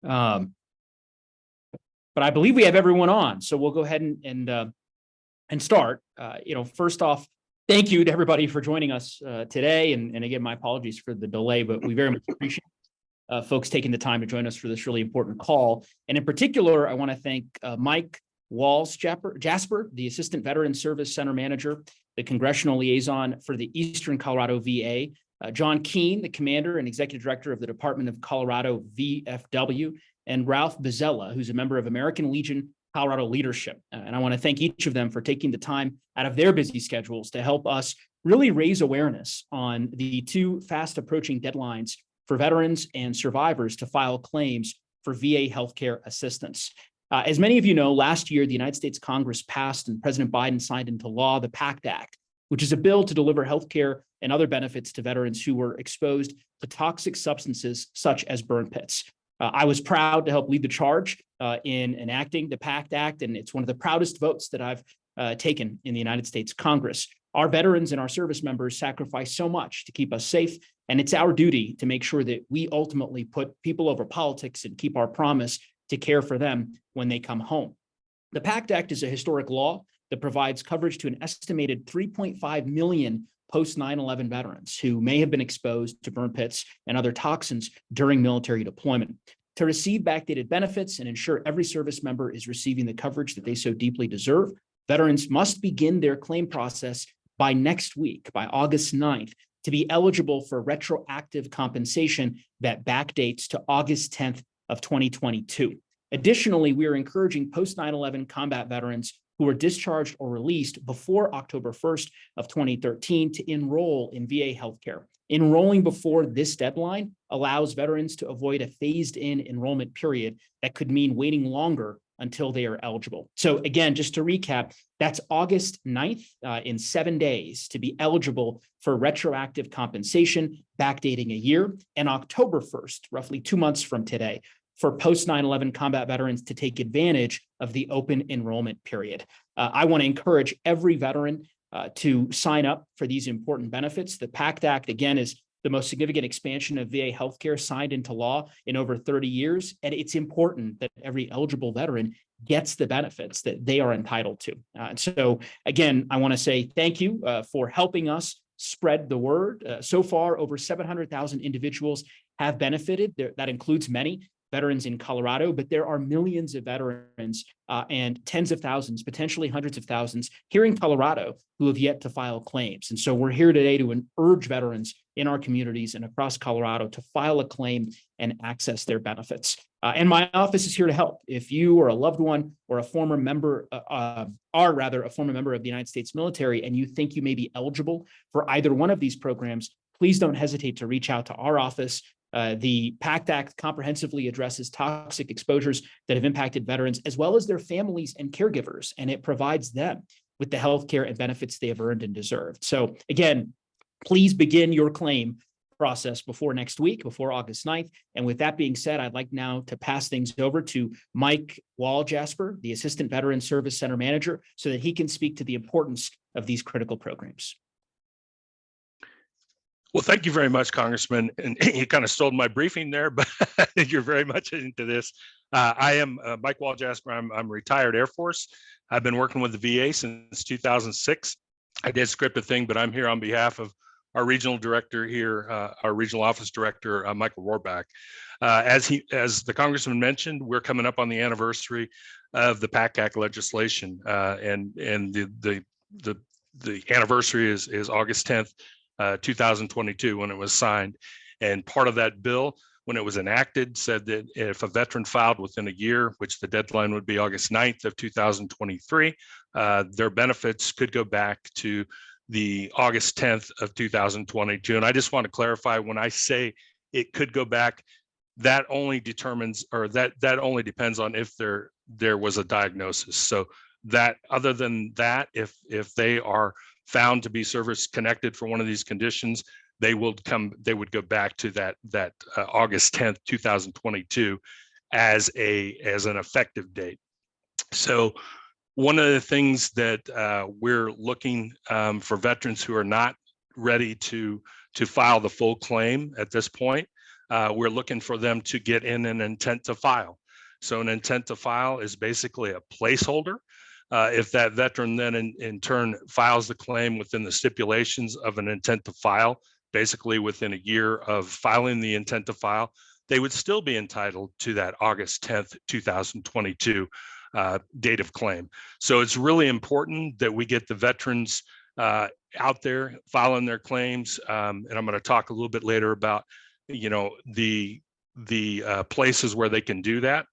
Um, but I believe we have everyone on, so we'll go ahead and start. First off, thank you to everybody for joining us today, and again, my apologies for the delay, but we very much appreciate folks taking the time to join us for this really important call. And in particular, I want to thank Mike Jasper, the Assistant Veteran Service Center Manager, the Congressional Liaison for the Eastern Colorado VA, John Keene, the Commander and Executive Director of the Department of Colorado VFW, and Ralph Bozzella, who's a member of American Legion Colorado Leadership. And I want to thank each of them for taking the time out of their busy schedules to help us really raise awareness on the two fast approaching deadlines for veterans and survivors to file claims for VA healthcare assistance. As many of you know, last year, the United States Congress passed and President Biden signed into law the PACT Act, which is a bill to deliver healthcare and other benefits to veterans who were exposed to toxic substances such as burn pits. I was proud to help lead the charge in enacting the PACT Act, and it's one of the proudest votes that I've taken in the United States Congress. Our veterans and our service members sacrifice so much to keep us safe, and it's our duty to make sure that we ultimately put people over politics and keep our promise to care for them when they come home. The PACT Act is a historic law that provides coverage to an estimated 3.5 million post 9/11 veterans who may have been exposed to burn pits and other toxins during military deployment. To receive backdated benefits and ensure every service member is receiving the coverage that they so deeply deserve, veterans must begin their claim process by next week, by August 9th, to be eligible for retroactive compensation that backdates to August 10th of 2022. Additionally, we are encouraging post 9/11 combat veterans who were discharged or released before October 1st of 2013 to enroll in VA healthcare. Enrolling before this deadline allows veterans to avoid a phased-in enrollment period that could mean waiting longer until they are eligible. So again, just to recap, that's August 9th in 7 days to be eligible for retroactive compensation, backdating a year, and October 1st, roughly 2 months from today, for post 9/11 combat veterans to take advantage of the open enrollment period. I want to encourage every veteran to sign up for these important benefits. The PACT Act, again, is the most significant expansion of VA healthcare signed into law in over 30 years. And it's important that every eligible veteran gets the benefits that they are entitled to. And so, again, I want to say thank you for helping us spread the word. So far, over 700,000 individuals have benefited. That includes many veterans in Colorado, but there are millions of veterans and tens of thousands, potentially hundreds of thousands here in Colorado who have yet to file claims. And so we're here today to urge veterans in our communities and across Colorado to file a claim and access their benefits. And my office is here to help. If you or a loved one or a former member a former member of the United States military and you think you may be eligible for either one of these programs, please don't hesitate to reach out to our office. The PACT Act comprehensively addresses toxic exposures that have impacted veterans as well as their families and caregivers, and it provides them with the health care and benefits they have earned and deserved. So again, please begin your claim process before next week, before August 9th. And with that being said, I'd like now to pass things over to Mike Jasper, the Assistant Veteran Service Center Manager, so that he can speak to the importance of these critical programs. Well, thank you very much, Congressman. And you kind of stole my briefing there, but you're very much into this. I am Mike Jasper. I'm a retired Air Force. I've been working with the VA since 2006. I did script a thing, but I'm here on behalf of our regional director here, our regional office director, Michael Rohrbach. As the Congressman mentioned, we're coming up on the anniversary of the PACT Act legislation, and the anniversary is August 10th. 2022 when it was signed. And part of that bill, when it was enacted, said that if a veteran filed within a year, which the deadline would be August 9th of 2023, their benefits could go back to the August 10th of 2022. And I just want to clarify, when I say it could go back, that only determines, or that only depends on if there was a diagnosis. So that, other than that, if they are found to be service connected for one of these conditions, they would go back to that August 10th, 2022 as an effective date. So one of the things that we're looking for veterans who are not ready to file the full claim at this point, we're looking for them to get in an intent to file. So an intent to file is basically a placeholder. If that veteran then in turn files the claim within the stipulations of an intent to file, basically within a year of filing the intent to file, they would still be entitled to that August 10th, 2022 date of claim. So it's really important that we get the veterans out there filing their claims. And I'm going to talk a little bit later about, the places where they can do that.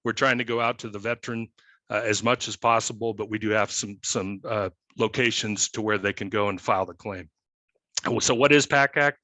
We're trying to go out to the veteran as much as possible, but we do have some locations to where they can go and file the claim. So what is PACT?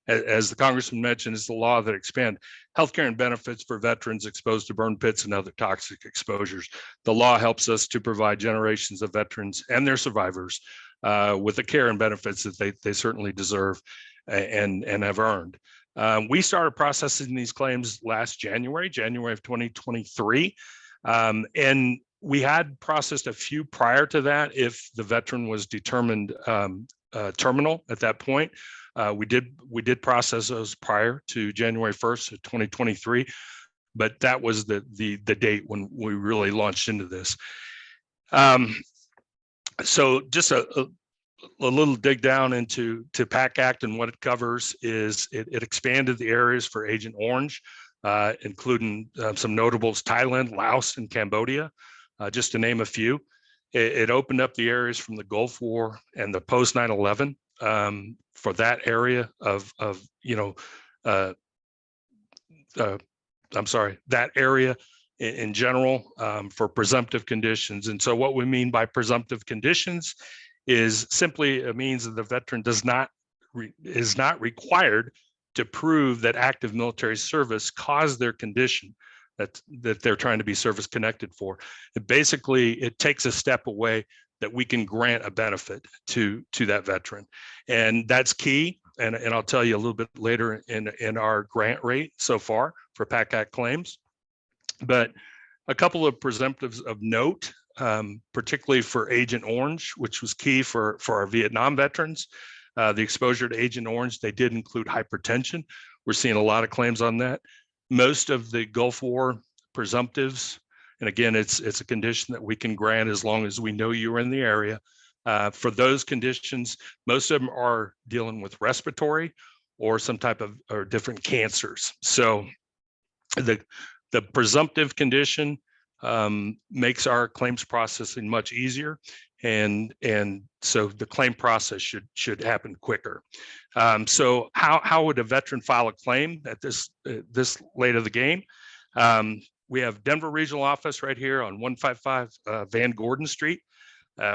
As the Congressman mentioned, is the law that expand healthcare and benefits for veterans exposed to burn pits and other toxic exposures. The law helps us to provide generations of veterans and their survivors with the care and benefits that they certainly deserve and have earned. We started processing these claims last January of 2023. And we had processed a few prior to that if the veteran was determined terminal at that point. We did process those prior to January 1st of 2023, but that was the date when we really launched into this. So just a little dig down into PACT and what it covers is it expanded the areas for Agent Orange, including some notables, Thailand, Laos, and Cambodia, just to name a few. It opened up the areas from the Gulf War and the post 9/11 for that area that area in general for presumptive conditions. And so what we mean by presumptive conditions is simply it means that the veteran is not required to prove that active military service caused their condition that they're trying to be service connected for. It takes a step away that we can grant a benefit to that veteran. And that's key. And I'll tell you a little bit later in our grant rate so far for PACT claims. But a couple of presumptives of note, particularly for Agent Orange, which was key for our Vietnam veterans. The exposure to Agent Orange, they did include hypertension. We're seeing a lot of claims on that. Most of the Gulf War presumptives, and again, it's a condition that we can grant as long as we know you're in the area. For those conditions, most of them are dealing with respiratory or some type of or different cancers. So the presumptive condition makes our claims processing much easier, and so the claim process should happen quicker. So how would a veteran file a claim at this late of the game? We have Denver Regional Office right here on 155 Van Gordon Street.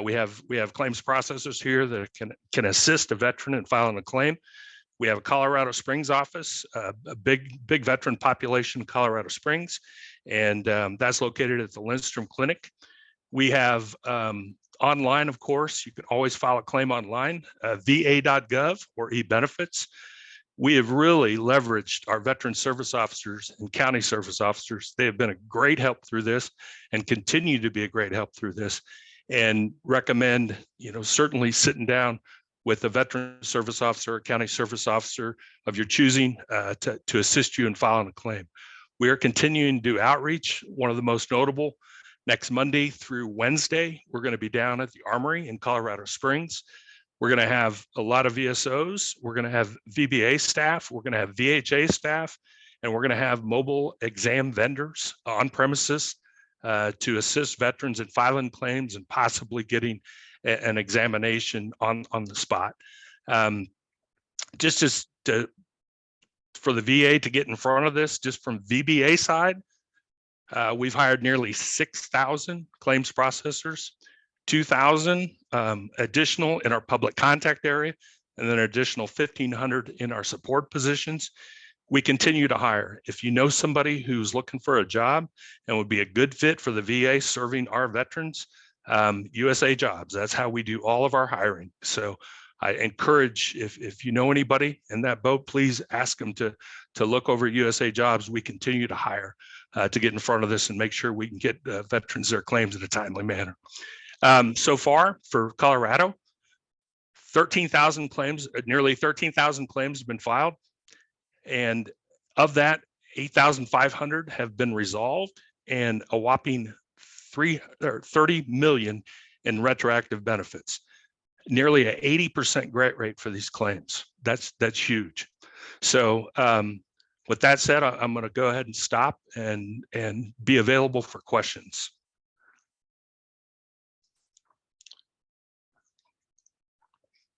We have claims processors here that can assist a veteran in filing a claim. We have a Colorado Springs office, a big veteran population in Colorado Springs, and that's located at the Lindstrom Clinic. We have online, of course, you can always file a claim online, va.gov or eBenefits. We have really leveraged our veteran service officers and county service officers. They have been a great help through this and continue to be a great help through this, and recommend, certainly sitting down with a veteran service officer or county service officer of your choosing to assist you in filing a claim. We are continuing to do outreach. One of the most notable, next Monday through Wednesday, we're going to be down at the Armory in Colorado Springs. We're going to have a lot of VSOs. We're going to have VBA staff. We're going to have VHA staff, and we're going to have mobile exam vendors on premises to assist veterans in filing claims and possibly getting an examination on the spot. Just for the VA to get in front of this, just from VBA side, we've hired nearly 6,000 claims processors, 2,000 additional in our public contact area, and then an additional 1,500 in our support positions. We continue to hire. If you know somebody who's looking for a job and would be a good fit for the VA serving our veterans, USA Jobs, that's how we do all of our hiring. So I encourage, if you know anybody in that boat, please ask them to look over at USA Jobs. We continue to hire to get in front of this and make sure we can get veterans their claims in a timely manner. So far for Colorado, 13,000 claims, nearly 13,000 claims have been filed. And Of that, 8,500 have been resolved, and a whopping 30 million in retroactive benefits. Nearly an 80% grant rate for these claims. That's huge. So with that said, I'm going to go ahead and stop and be available for questions.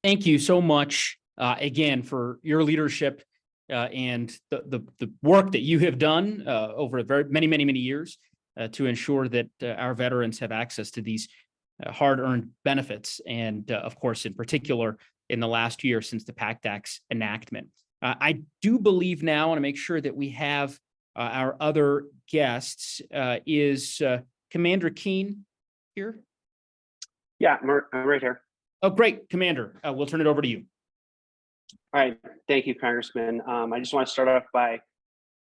Thank you so much again for your leadership and the work that you have done over many years to ensure that our veterans have access to these hard-earned benefits, and of course, in particular, in the last year since the PACT Act's enactment. I do believe now, I want to make sure that we have our other guests. Is Commander Keene here? Yeah, I'm right here. Oh, great, Commander. We'll turn it over to you. All right, thank you, Congressman. I just want to start off by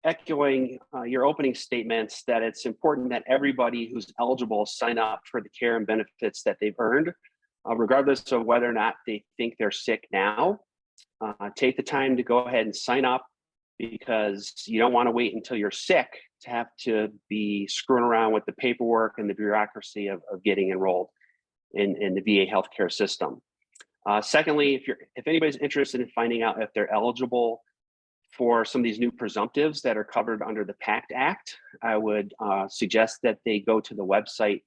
echoing your opening statements that it's important that everybody who's eligible sign up for the care and benefits that they've earned, regardless of whether or not they think they're sick now. Take the time to go ahead and sign up, because you don't want to wait until you're sick to have to be screwing around with the paperwork and the bureaucracy of getting enrolled in the VA healthcare system. Secondly, if anybody's interested in finding out if they're eligible for some of these new presumptives that are covered under the PACT Act, I would suggest that they go to the website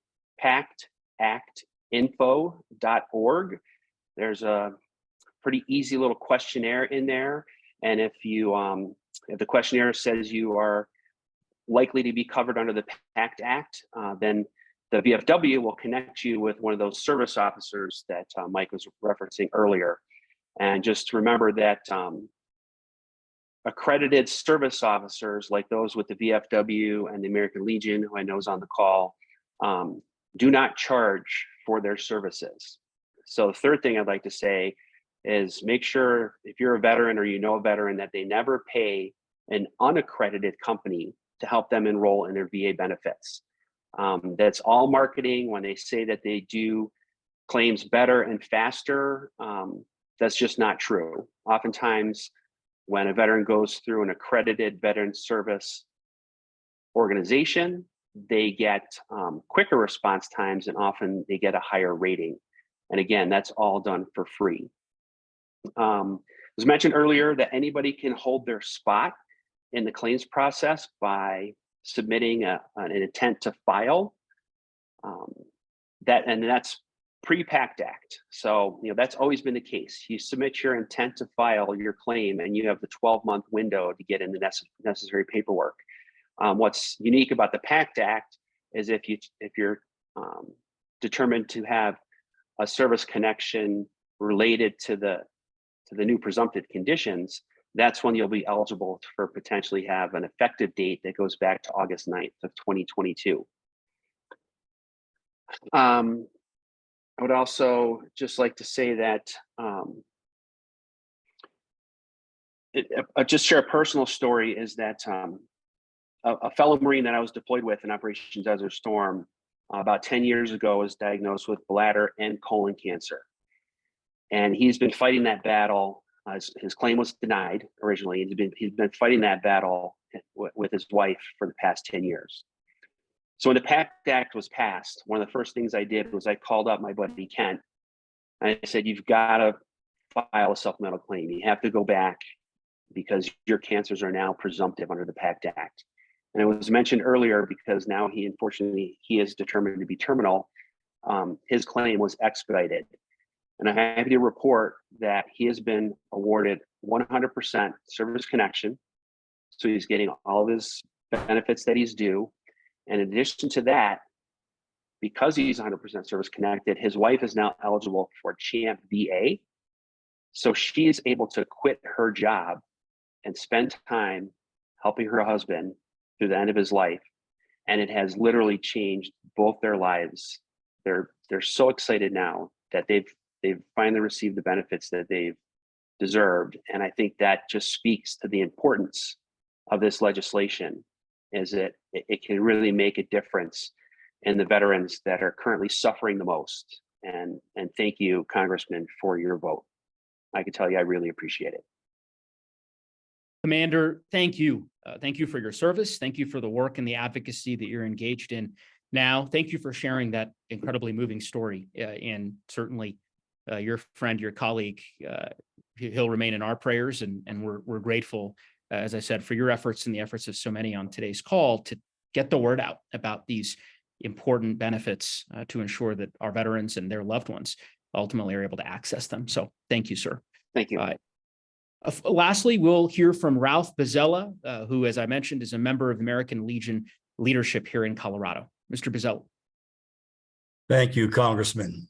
pactinfo.org. There's a pretty easy little questionnaire in there, and if the questionnaire says you are likely to be covered under the PACT Act, then the VFW will connect you with one of those service officers that Mike was referencing earlier. And just remember that accredited service officers like those with the VFW and the American Legion, who I know is on the call, do not charge for their services. So the third thing I'd like to say is make sure, if you're a veteran or you know a veteran, that they never pay an unaccredited company to help them enroll in their VA benefits. That's all marketing. When they say that they do claims better and faster, that's just not true. Oftentimes, when a veteran goes through an accredited veteran service organization, they get quicker response times, and often they get a higher rating. And again, that's all done for free. It was mentioned earlier that anybody can hold their spot in the claims process by submitting an intent to file. That's pre-PACT Act. So that's always been the case. You submit your intent to file your claim, and you have the 12-month window to get in the necessary paperwork. What's unique about the PACT Act is if you're determined to have a service connection related to the new presumptive conditions, that's when you'll be eligible for potentially have an effective date that goes back to August 9th of 2022. I would also just like to say that just share a personal story is that a fellow Marine that I was deployed with in Operation Desert Storm about 10 years ago was diagnosed with bladder and colon cancer. And he's been fighting that battle. His claim was denied originally. He's been fighting that battle with his wife for the past 10 years. So when the PACT Act was passed, one of the first things I did was I called up my buddy Kent, and I said, "You've got to file a supplemental claim. You have to go back because your cancers are now presumptive under the PACT Act." And it was mentioned earlier because now unfortunately he is determined to be terminal. His claim was expedited. And I'm happy to report that he has been awarded 100% service connection. So he's getting all of his benefits that he's due. And in addition to that, because he's 100% service connected, his wife is now eligible for CHAMP VA. So she is able to quit her job and spend time helping her husband through the end of his life. And it has literally changed both their lives. They're so excited now that they've finally received the benefits that they've deserved. And I think that just speaks to the importance of this legislation, is that it can really make a difference in the veterans that are currently suffering the most. And thank you, Congressman, for your vote. I can tell you, I really appreciate it. Commander, thank you Thank you for your service. Thank you for the work and the advocacy that you're engaged in now. Thank you for sharing that incredibly moving story. And certainly your friend, your colleague, he'll remain in our prayers, and we're grateful, as I said, for your efforts and the efforts of so many on today's call to get the word out about these important benefits to ensure that our veterans and their loved ones ultimately are able to access them. So thank you, sir. Thank you. Lastly, we'll hear from Ralph Bozzella, who, as I mentioned, is a member of American Legion leadership here in Colorado. Mr. Bozzella. Thank you, Congressman.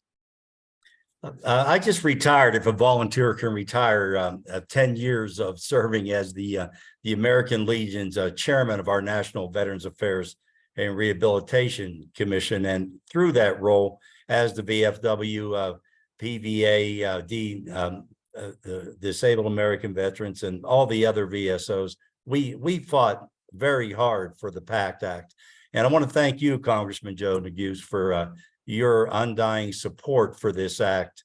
I just retired, if a volunteer can retire, 10 years of serving as the American Legion's chairman of our National Veterans Affairs and Rehabilitation Commission. And through that role as the VFW, PVA, the Disabled American Veterans, and all the other VSOs, we fought very hard for the PACT Act. And I want to thank you, Congressman Joe Neguse, for your undying support for this act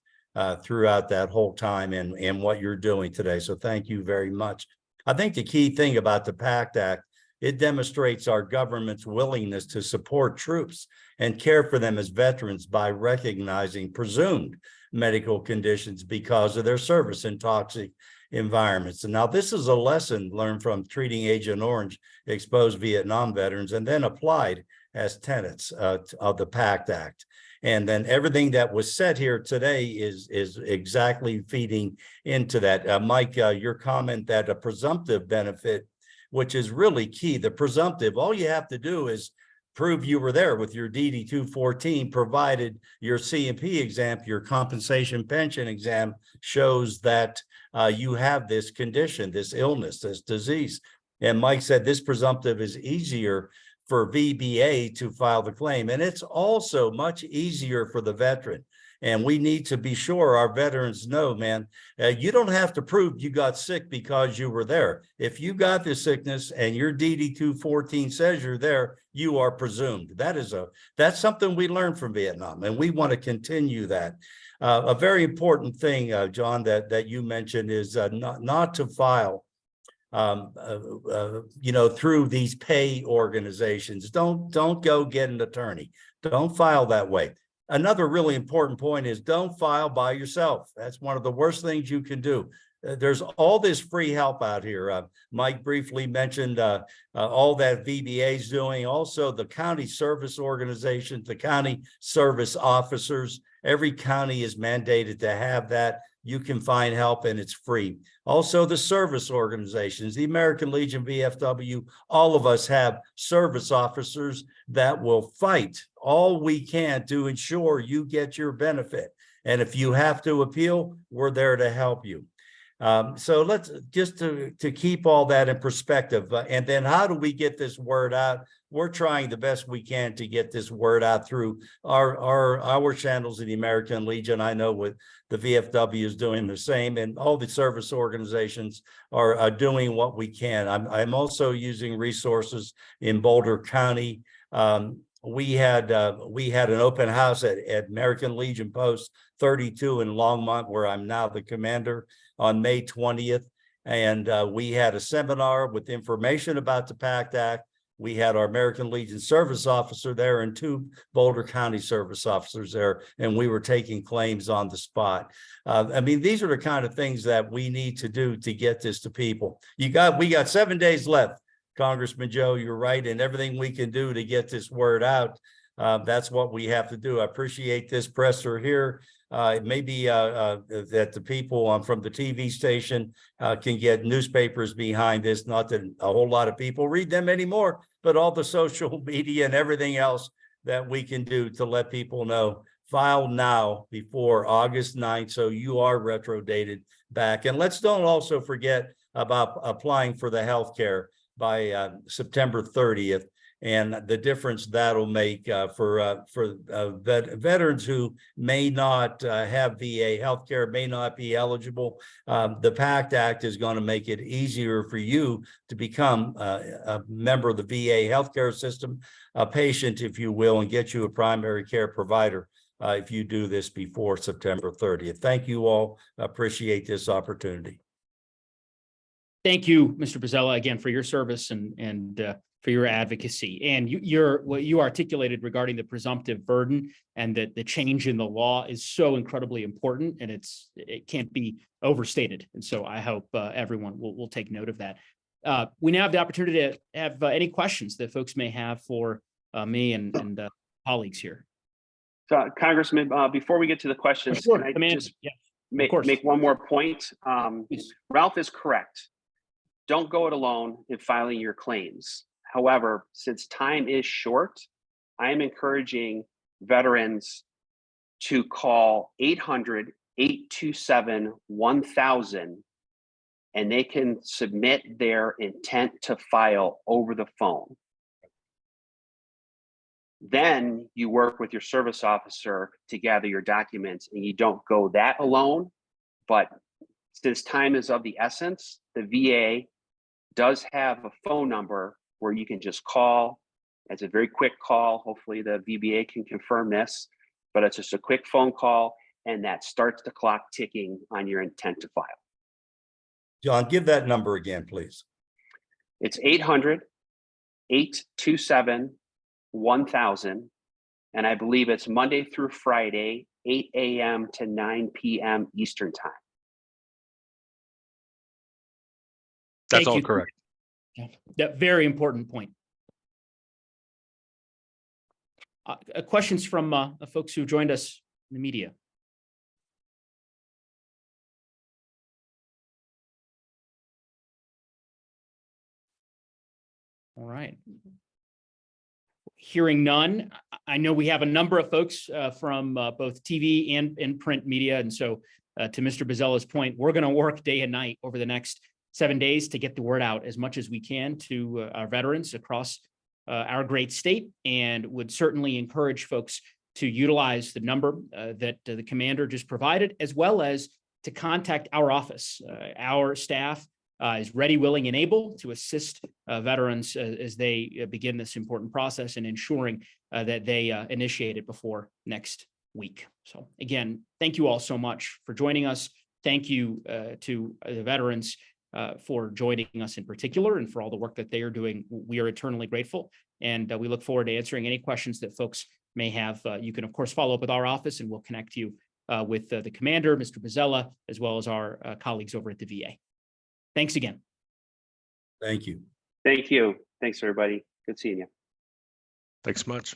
throughout that whole time and what you're doing today. So thank you very much. I think the key thing about the PACT Act, it demonstrates our government's willingness to support troops and care for them as veterans by recognizing presumed medical conditions because of their service in toxic environments. And now this is a lesson learned from Treating Agent Orange exposed Vietnam veterans and then applied as tenets of the PACT Act. And then everything that was said here today is exactly feeding into that. Mike, your comment that a presumptive benefit, which is really key, the presumptive, all you have to do is prove you were there with your DD 214, provided your C&P exam, your compensation pension exam shows that you have this condition, this illness, this disease. And Mike said this presumptive is easier for VBA to file the claim. And it's also much easier for the veteran. And we need to be sure our veterans know, man, you don't have to prove you got sick because you were there. If you got the sickness and your DD 214 says you're there, you are presumed. That's something we learned from Vietnam, and we want to continue that. A very important thing, John, that you mentioned is not to file through these pay organizations. Don't go get an attorney. Don't file that way. Another really important point is don't file by yourself. That's one of the worst things you can do. There's all this free help out here. Mike briefly mentioned all that VBA is doing. Also, the county service organizations, the county service officers, every county is mandated to have that. You can find help and it's free. Also, the service organizations, the American Legion, VFW, all of us have service officers that will fight all we can to ensure you get your benefit. And if you have to appeal, we're there to help you. So let's just to keep all that in perspective. And then how do we get this word out? We're trying the best we can to get this word out through our channels in the American Legion. I know with the VFW is doing the same, and all the service organizations are doing what we can. I'm also using resources in Boulder County. We had an open house at American Legion Post 32 in Longmont, where I'm now the commander, on May 20th. And we had a seminar with information about the PACT Act. We had our American Legion service officer there and 2 Boulder County service officers there, and we were taking claims on the spot. I mean, these are the kind of things that we need to do to get this to people. We got 7 days left, Congressman Joe, you're right, and everything we can do to get this word out, that's what we have to do. I appreciate this presser here. It may be that the people from the TV station can get newspapers behind this. Not that a whole lot of people read them anymore, but all the social media and everything else that we can do to let people know. File now before August 9th, so you are retro dated back. And let's don't also forget about applying for the health care by September 30th. And the difference that'll make for veterans who may not have VA healthcare, may not be eligible. The PACT Act is going to make it easier for you to become a member of the VA healthcare system, a patient, if you will, and get you a primary care provider if you do this before September 30th. Thank you all. Appreciate this opportunity. thank you, Mr. Bozzella, again, for your service and for your advocacy. And what you articulated regarding the presumptive burden and that the change in the law is so incredibly important, and it can't be overstated. And so I hope everyone will take note of that. We now have the opportunity to have any questions that folks may have for me and colleagues here. So, Congressman, before we get to the questions, Sure, can I Commander. just Yeah, make course. one more point? Please. Ralph is correct. Don't go it alone in filing your claims. However, since time is short, I am encouraging veterans to call 800-827-1000, and they can submit their intent to file over the phone. Then you work with your service officer to gather your documents, and you don't go that alone. But since time is of the essence, the VA does have a phone number where you can just call. It's a very quick call. Hopefully the VBA can confirm this, but it's just a quick phone call, and that starts the clock ticking on your intent to file. John, give that number again, please. It's 800-827-1000. And I believe it's Monday through Friday, 8 a.m. to 9 p.m. Eastern time. That's Thank all you. correct. That very important point. Questions from folks who joined us in the media. All right. Hearing none, I know we have a number of folks from both TV and print media. And so to Mr. Bozzella's point, we're going to work day and night over the next 7 days to get the word out as much as we can to our veterans across our great state, and would certainly encourage folks to utilize the number that the commander just provided, as well as to contact our office. Our staff is ready, willing, and able to assist veterans as they begin this important process and ensuring that they initiate it before next week. So again, thank you all so much for joining us. Thank you to the veterans for joining us in particular, and for all the work that they are doing. We are eternally grateful, and we look forward to answering any questions that folks may have. You can, of course, follow up with our office, and we'll connect you with the commander, Mr. Bozzella, as well as our colleagues over at the VA. Thanks again. Thank you. Thank you. Thanks, everybody. Good seeing you. Thanks much.